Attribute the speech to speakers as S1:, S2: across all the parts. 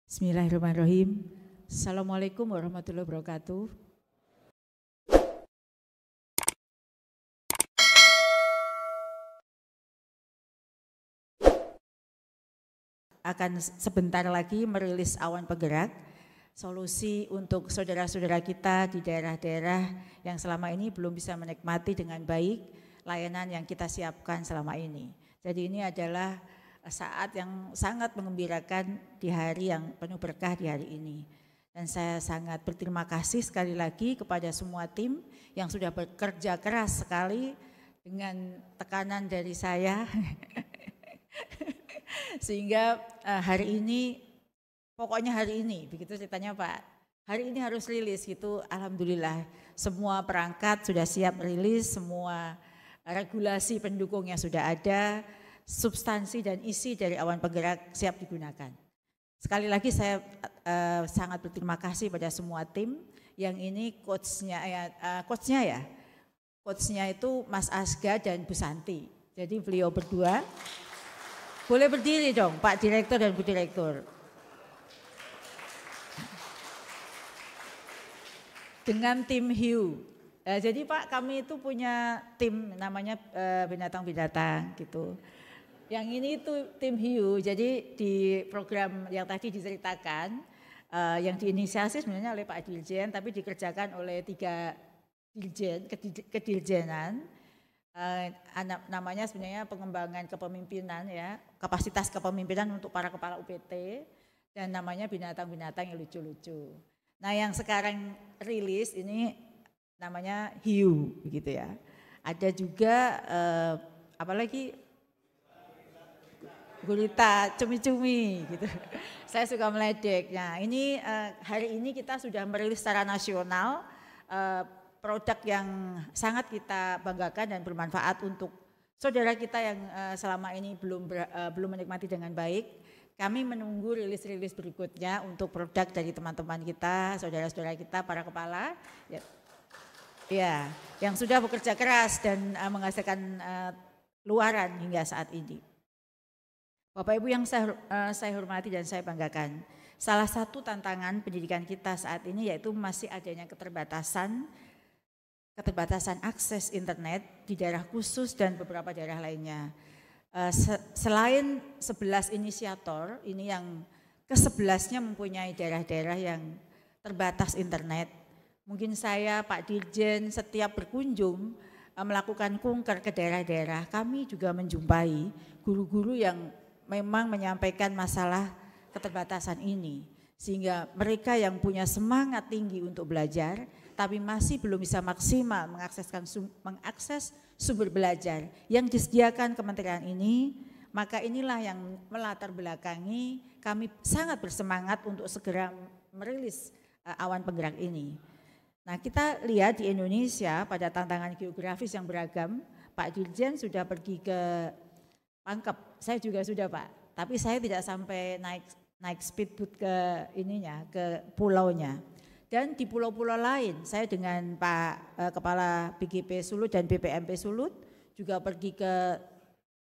S1: Bismillahirrahmanirrahim. Assalamualaikum warahmatullahi wabarakatuh. Akan sebentar lagi merilis Awan Penggerak, solusi untuk saudara-saudara kita di daerah-daerah yang selama ini belum bisa menikmati dengan baik layanan yang kita siapkan selama ini. Jadi ini adalah saat yang sangat mengembirakan di hari yang penuh berkah di hari ini. Dan saya sangat berterima kasih sekali lagi kepada semua tim yang sudah bekerja keras sekali dengan tekanan dari saya. Sehingga hari ini, pokoknya hari ini, begitu ceritanya Pak, hari ini harus rilis gitu. Alhamdulillah semua perangkat sudah siap rilis, semua regulasi pendukungnya sudah ada, substansi dan isi dari Awan Penggerak siap digunakan. Sekali lagi saya sangat berterima kasih pada semua tim yang ini coachnya itu Mas Asga dan Bu Santi. Jadi beliau berdua, boleh berdiri dong Pak Direktur dan Bu Direktur. Dengan tim Hiu. Jadi Pak kami itu punya tim namanya binatang-binatang gitu. Yang ini tuh tim Hiu, jadi di program yang tadi diceritakan, yang diinisiasi sebenarnya oleh Pak Dirjen, tapi dikerjakan oleh 3 dirjen, kedirjenan, namanya sebenarnya pengembangan kepemimpinan ya, kapasitas kepemimpinan untuk para kepala UPT, dan namanya binatang-binatang yang lucu-lucu. Nah yang sekarang rilis ini namanya Hiu, begitu ya. Ada juga apalagi gurita, cumi-cumi gitu. Saya suka meledek. Nah ini hari ini kita sudah merilis secara nasional produk yang sangat kita banggakan dan bermanfaat untuk saudara kita yang selama ini belum menikmati dengan baik. Kami menunggu rilis-rilis berikutnya untuk produk dari teman-teman kita, saudara-saudara kita, para kepala. Ya, yang sudah bekerja keras dan menghasilkan luaran hingga saat ini. Bapak Ibu yang saya hormati dan saya banggakan, salah satu tantangan pendidikan kita saat ini yaitu masih adanya keterbatasan akses internet di daerah khusus dan beberapa daerah lainnya. Selain 11 inisiator, ini yang ke-11-nya mempunyai daerah-daerah yang terbatas internet. Mungkin saya Pak Dirjen setiap berkunjung melakukan kunker ke daerah-daerah, kami juga menjumpai guru-guru yang memang menyampaikan masalah keterbatasan ini, sehingga mereka yang punya semangat tinggi untuk belajar tapi masih belum bisa maksimal mengakses sumber belajar yang disediakan kementerian ini, maka inilah yang melatar belakangi kami sangat bersemangat untuk segera merilis Awan Penggerak ini. Nah kita lihat di Indonesia pada tantangan geografis yang beragam, Pak Dirjen sudah pergi ke Pangkep, saya juga sudah Pak, tapi saya tidak sampai naik speedboat ke ke pulaunya. Dan di pulau-pulau lain, saya dengan Pak Kepala BGP Sulut dan BPMP Sulut juga pergi ke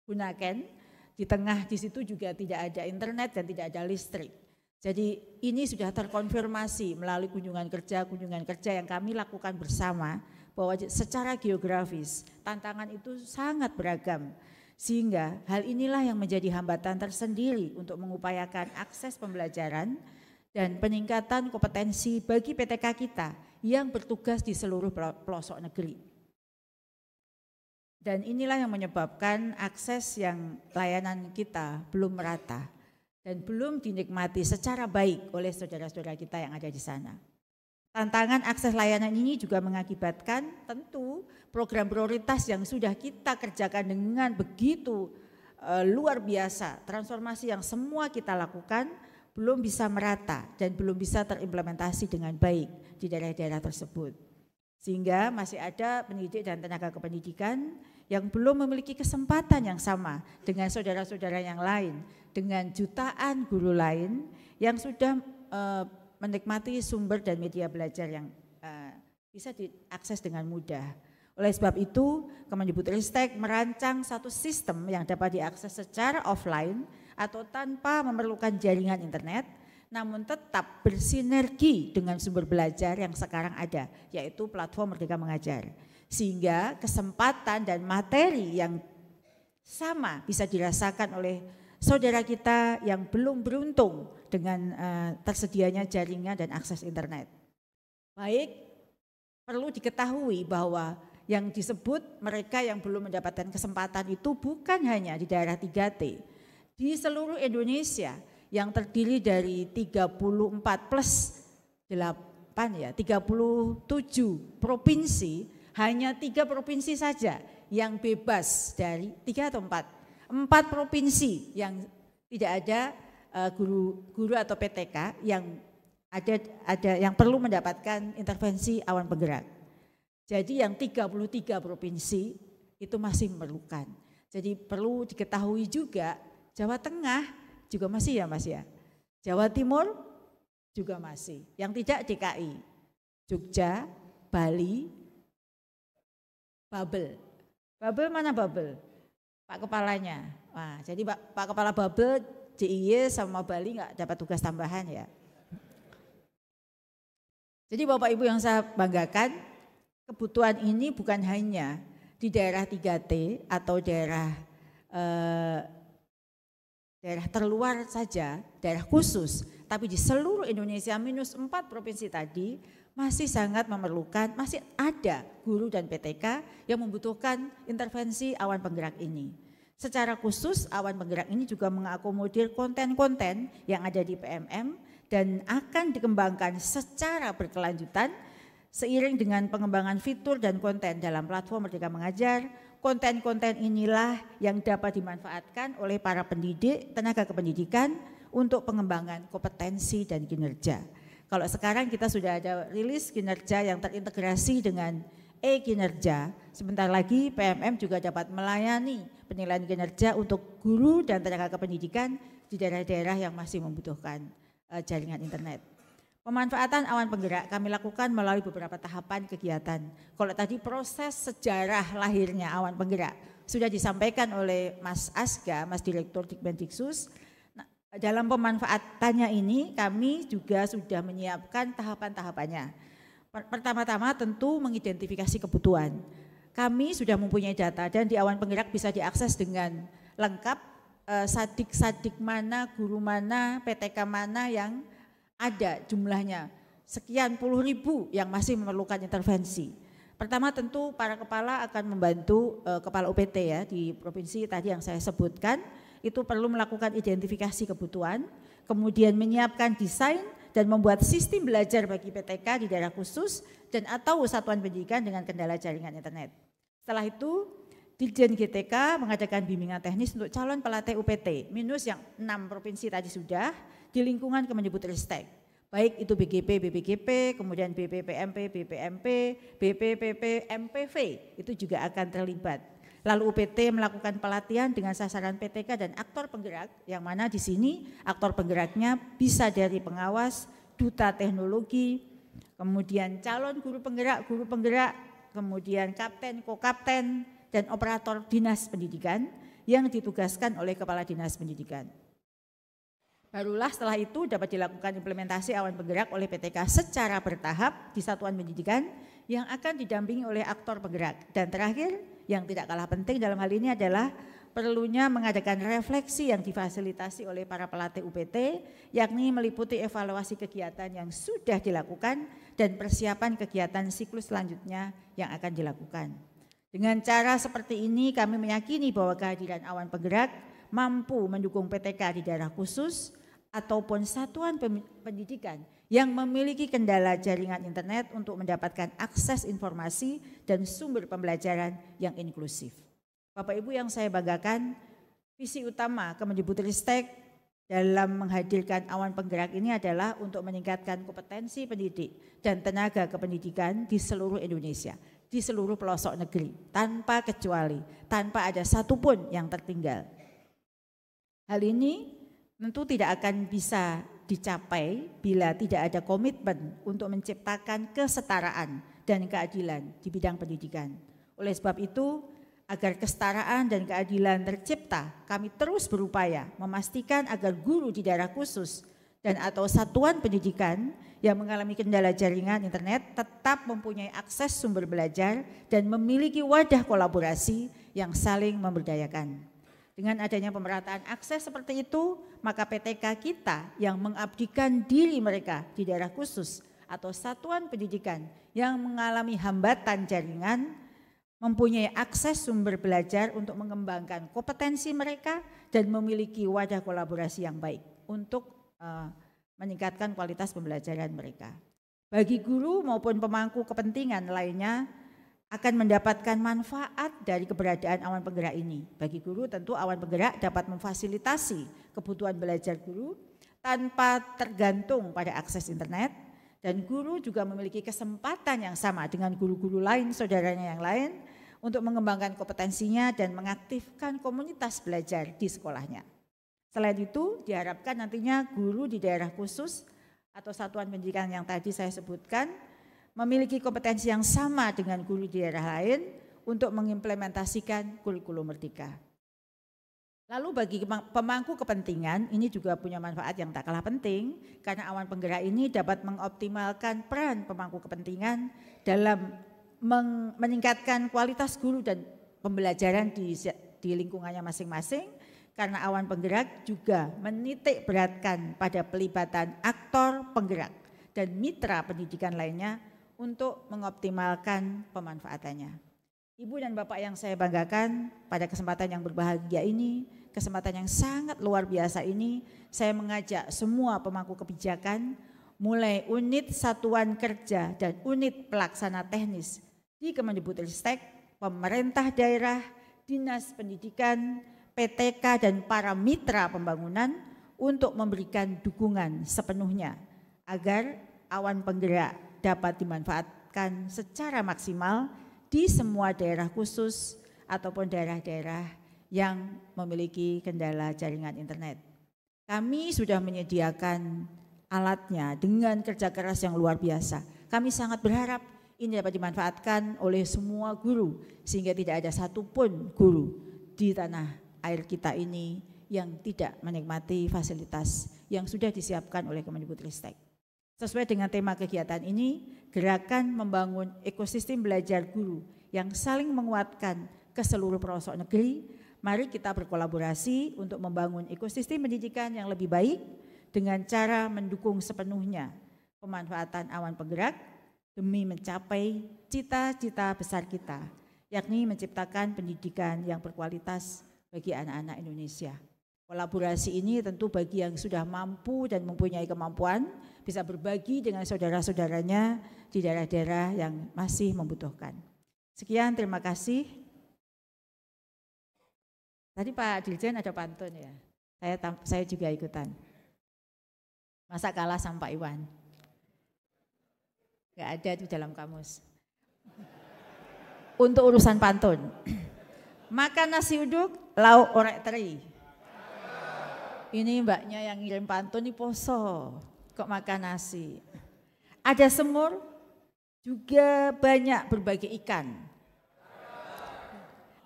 S1: Bunaken. Di tengah di situ juga tidak ada internet dan tidak ada listrik. Jadi ini sudah terkonfirmasi melalui kunjungan kerja yang kami lakukan bersama bahwa secara geografis tantangan itu sangat beragam. Sehingga hal inilah yang menjadi hambatan tersendiri untuk mengupayakan akses pembelajaran dan peningkatan kompetensi bagi PTK kita yang bertugas di seluruh pelosok negeri. Dan inilah yang menyebabkan akses yang layanan kita belum merata dan belum dinikmati secara baik oleh saudara-saudara kita yang ada di sana. Tantangan akses layanan ini juga mengakibatkan tentu program prioritas yang sudah kita kerjakan dengan begitu luar biasa, transformasi yang semua kita lakukan belum bisa merata dan belum bisa terimplementasi dengan baik di daerah-daerah tersebut. Sehingga masih ada pendidik dan tenaga kependidikan yang belum memiliki kesempatan yang sama dengan saudara-saudara yang lain, dengan jutaan guru lain yang sudah menikmati sumber dan media belajar yang bisa diakses dengan mudah. Oleh sebab itu, Kemendikbudristek merancang satu sistem yang dapat diakses secara offline atau tanpa memerlukan jaringan internet, namun tetap bersinergi dengan sumber belajar yang sekarang ada, yaitu platform Merdeka Mengajar. Sehingga kesempatan dan materi yang sama bisa dirasakan oleh saudara kita yang belum beruntung dengan tersedianya jaringan dan akses internet. Baik, perlu diketahui bahwa yang disebut mereka yang belum mendapatkan kesempatan itu bukan hanya di daerah 3T. Di seluruh Indonesia yang terdiri dari 34 plus 8 ya, 37 provinsi, hanya 3 provinsi saja yang bebas dari 3 atau 4 provinsi yang tidak ada guru atau PTK yang ada yang perlu mendapatkan intervensi awan penggerak. Jadi yang 33 provinsi itu masih memerlukan. Jadi perlu diketahui juga Jawa Tengah juga masih ya Mas ya. Jawa Timur juga masih. Yang tidak DKI, Jogja, Bali, Babel. Babel mana Babel? Pak Kepalanya. Nah, jadi Pak Kepala Babel, DIY sama Bali nggak dapat tugas tambahan ya. Jadi Bapak Ibu yang saya banggakan, kebutuhan ini bukan hanya di daerah 3T atau daerah terluar saja, daerah khusus, tapi di seluruh Indonesia minus 4 provinsi tadi masih sangat memerlukan, masih ada guru dan PTK yang membutuhkan intervensi awan penggerak ini. Secara khusus awan penggerak ini juga mengakomodir konten-konten yang ada di PMM dan akan dikembangkan secara berkelanjutan seiring dengan pengembangan fitur dan konten dalam platform Merdeka Mengajar. Konten-konten inilah yang dapat dimanfaatkan oleh para pendidik, tenaga kependidikan untuk pengembangan kompetensi dan kinerja. Kalau sekarang kita sudah ada rilis kinerja yang terintegrasi dengan e-kinerja, sebentar lagi PMM juga dapat melayani penilaian kinerja untuk guru dan tenaga kependidikan di daerah-daerah yang masih membutuhkan jaringan internet. Pemanfaatan awan penggerak kami lakukan melalui beberapa tahapan kegiatan. Kalau tadi proses sejarah lahirnya awan penggerak sudah disampaikan oleh Mas Asga, Mas Direktur Dikmendiksus. Nah, dalam pemanfaatannya ini kami juga sudah menyiapkan tahapan-tahapannya. Pertama-tama tentu mengidentifikasi kebutuhan. Kami sudah mempunyai data dan di awan penggerak bisa diakses dengan lengkap sadik-sadik mana, guru mana, PTK mana yang ada jumlahnya sekian puluh ribu yang masih memerlukan intervensi. Pertama tentu para kepala akan membantu kepala UPT ya di provinsi tadi yang saya sebutkan, itu perlu melakukan identifikasi kebutuhan, kemudian menyiapkan desain dan membuat sistem belajar bagi PTK di daerah khusus dan atau satuan pendidikan dengan kendala jaringan internet. Setelah itu Dirjen GTK mengadakan bimbingan teknis untuk calon pelatih UPT, minus yang 6 provinsi tadi sudah di lingkungan Kemendikbudristek. Baik itu BGP, BPGP, kemudian BPPMP, BPMP, BPPP, MPV, itu juga akan terlibat. Lalu UPT melakukan pelatihan dengan sasaran PTK dan aktor penggerak, yang mana di sini aktor penggeraknya bisa dari pengawas, duta teknologi, kemudian calon guru penggerak, kemudian kapten, kokapten, dan operator dinas pendidikan yang ditugaskan oleh Kepala Dinas Pendidikan. Barulah setelah itu dapat dilakukan implementasi awan penggerak oleh PTK secara bertahap di satuan pendidikan yang akan didampingi oleh aktor penggerak. Dan terakhir yang tidak kalah penting dalam hal ini adalah perlunya mengadakan refleksi yang difasilitasi oleh para pelatih UPT, yakni meliputi evaluasi kegiatan yang sudah dilakukan dan persiapan kegiatan siklus selanjutnya yang akan dilakukan. Dengan cara seperti ini kami meyakini bahwa kehadiran awan penggerak mampu mendukung PTK di daerah khusus ataupun satuan pendidikan yang memiliki kendala jaringan internet untuk mendapatkan akses informasi dan sumber pembelajaran yang inklusif. Bapak Ibu yang saya banggakan, visi utama Kemendikbudristek dalam menghadirkan awan penggerak ini adalah untuk meningkatkan kompetensi pendidik dan tenaga kependidikan di seluruh Indonesia, di seluruh pelosok negeri, tanpa kecuali, tanpa ada satupun yang tertinggal. Hal ini tentu tidak akan bisa dicapai bila tidak ada komitmen untuk menciptakan kesetaraan dan keadilan di bidang pendidikan. Oleh sebab itu, agar kesetaraan dan keadilan tercipta, kami terus berupaya memastikan agar guru di daerah khusus dan atau satuan pendidikan yang mengalami kendala jaringan internet tetap mempunyai akses sumber belajar dan memiliki wadah kolaborasi yang saling memberdayakan. Dengan adanya pemerataan akses seperti itu, maka PTK kita yang mengabdikan diri mereka di daerah khusus atau satuan pendidikan yang mengalami hambatan jaringan mempunyai akses sumber belajar untuk mengembangkan kompetensi mereka dan memiliki wadah kolaborasi yang baik untuk meningkatkan kualitas pembelajaran mereka. Bagi guru maupun pemangku kepentingan lainnya akan mendapatkan manfaat dari keberadaan awan penggerak ini. Bagi guru tentu awan penggerak dapat memfasilitasi kebutuhan belajar guru tanpa tergantung pada akses internet, dan guru juga memiliki kesempatan yang sama dengan guru-guru lain, saudaranya yang lain, untuk mengembangkan kompetensinya dan mengaktifkan komunitas belajar di sekolahnya. Selain itu, diharapkan nantinya guru di daerah khusus atau satuan pendidikan yang tadi saya sebutkan memiliki kompetensi yang sama dengan guru di daerah lain untuk mengimplementasikan kurikulum merdeka. Lalu bagi pemangku kepentingan, ini juga punya manfaat yang tak kalah penting karena awan penggerak ini dapat mengoptimalkan peran pemangku kepentingan dalam meningkatkan kualitas guru dan pembelajaran di lingkungannya masing-masing, karena awan penggerak juga menitik beratkan pada pelibatan aktor penggerak dan mitra pendidikan lainnya untuk mengoptimalkan pemanfaatannya. Ibu dan Bapak yang saya banggakan, pada kesempatan yang berbahagia ini, kesempatan yang sangat luar biasa ini, saya mengajak semua pemangku kebijakan, mulai unit satuan kerja dan unit pelaksana teknis di Kemendikbudristek, pemerintah daerah, dinas pendidikan, PTK dan para mitra pembangunan untuk memberikan dukungan sepenuhnya agar awan penggerak dapat dimanfaatkan secara maksimal di semua daerah khusus ataupun daerah-daerah yang memiliki kendala jaringan internet. Kami sudah menyediakan alatnya dengan kerja keras yang luar biasa. Kami sangat berharap ini dapat dimanfaatkan oleh semua guru sehingga tidak ada satupun guru di tanah air kita ini yang tidak menikmati fasilitas yang sudah disiapkan oleh Kemendikbudristek. Sesuai dengan tema kegiatan ini, gerakan membangun ekosistem belajar guru yang saling menguatkan ke seluruh pelosok negeri. Mari kita berkolaborasi untuk membangun ekosistem pendidikan yang lebih baik dengan cara mendukung sepenuhnya pemanfaatan awan penggerak demi mencapai cita-cita besar kita, yakni menciptakan pendidikan yang berkualitas bagi anak-anak Indonesia. Kolaborasi ini tentu bagi yang sudah mampu dan mempunyai kemampuan bisa berbagi dengan saudara-saudaranya di daerah-daerah yang masih membutuhkan. Sekian, terima kasih. Tadi Pak Dirjen ada pantun ya, saya juga ikutan. Masa kalah sama Pak Iwan? Gak ada itu dalam kamus. Untuk urusan pantun, makan nasi uduk, lauk orek teri. Ini mbaknya yang ngirim pantun ini poso, kok makan nasi. Ada semur, juga banyak berbagai ikan.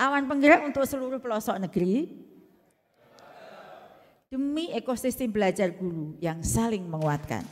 S1: Awan penggerak untuk seluruh pelosok negeri demi ekosistem belajar guru yang saling menguatkan.